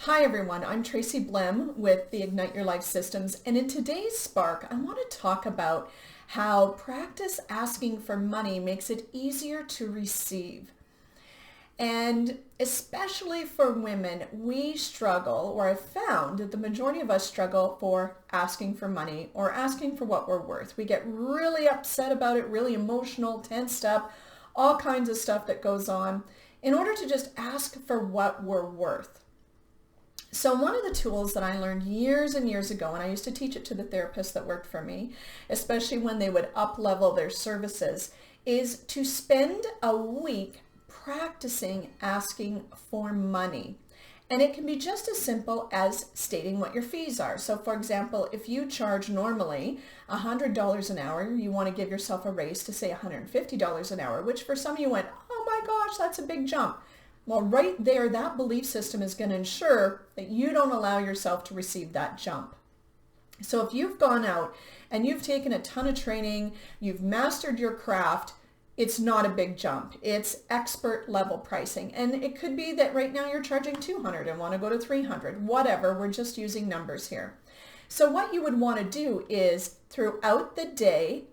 Hi everyone, I'm Tracy Blehm with the Ignite Your Life Systems, and in today's Spark I want to talk about how practice asking for money makes it easier to receive. And especially for women, we struggle, or I've found that the majority of us struggle for asking for money or asking for what we're worth. We get really upset about it, really emotional, tensed up, all kinds of stuff that goes on in order to just ask for what we're worth. So one of the tools that I learned years and years ago, and I used to teach it to the therapists that worked for me, especially when they would up-level their services, is to spend a week practicing asking for money. And it can be just as simple as stating what your fees are. So for example, if you charge normally $100 an hour, you want to give yourself a raise to say $150 an hour, which for some of you went, oh my gosh, that's a big jump. Well, right there, that belief system is going to ensure that you don't allow yourself to receive that jump. So if you've gone out and you've taken a ton of training, you've mastered your craft, it's not a big jump. It's expert level pricing. And it could be that right now you're charging $200 and want to go to $300, whatever. We're just using numbers here. So what you would want to do is throughout the day,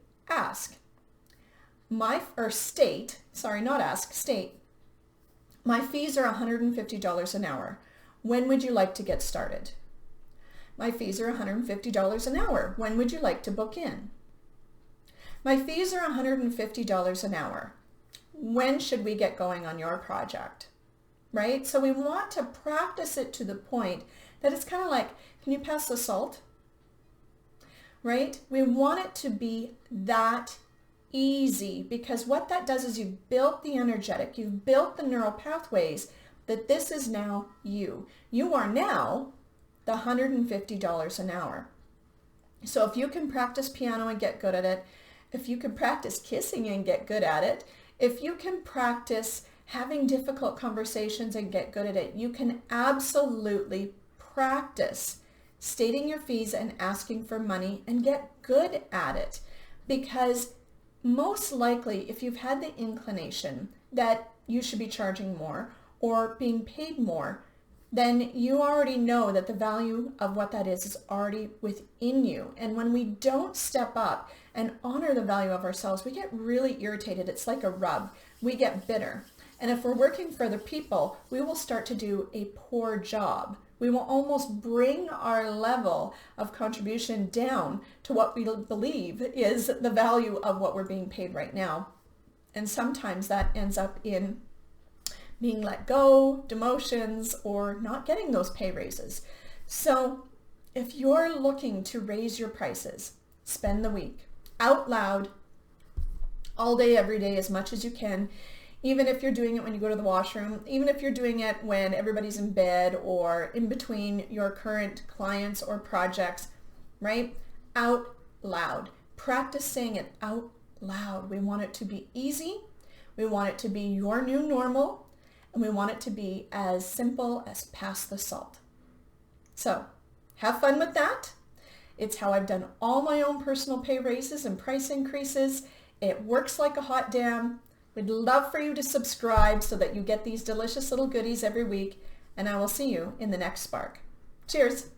state, my fees are $150 an hour. When would you like to get started? My fees are $150 an hour. When would you like to book in? My fees are $150 an hour. When should we get going on your project? Right? So we want to practice it to the point that it's kind of like, can you pass the salt? Right? We want it to be that easy, because what that does is you've built the energetic, you've built the neural pathways that this is now you. You are now the $150 an hour. So if you can practice piano and get good at it, if you can practice kissing and get good at it, if you can practice having difficult conversations and get good at it, you can absolutely practice stating your fees and asking for money and get good at it. Because most likely, if you've had the inclination that you should be charging more or being paid more, then you already know that the value of what that is already within you. And when we don't step up and honor the value of ourselves, we get really irritated. It's like a rub. We get bitter. And if we're working for other people, we will start to do a poor job. We will almost bring our level of contribution down to what we believe is the value of what we're being paid right now. And sometimes that ends up in being let go, demotions, or not getting those pay raises. So if you're looking to raise your prices, spend the week out loud, all day, every day, as much as you can. Even if you're doing it when you go to the washroom, even if you're doing it when everybody's in bed or in between your current clients or projects, right? Out loud. Practice saying it out loud. We want it to be easy. We want it to be your new normal. And we want it to be as simple as pass the salt. So have fun with that. It's how I've done all my own personal pay raises and price increases. It works like a hot damn. We'd love for you to subscribe so that you get these delicious little goodies every week, and I will see you in the next Spark. Cheers!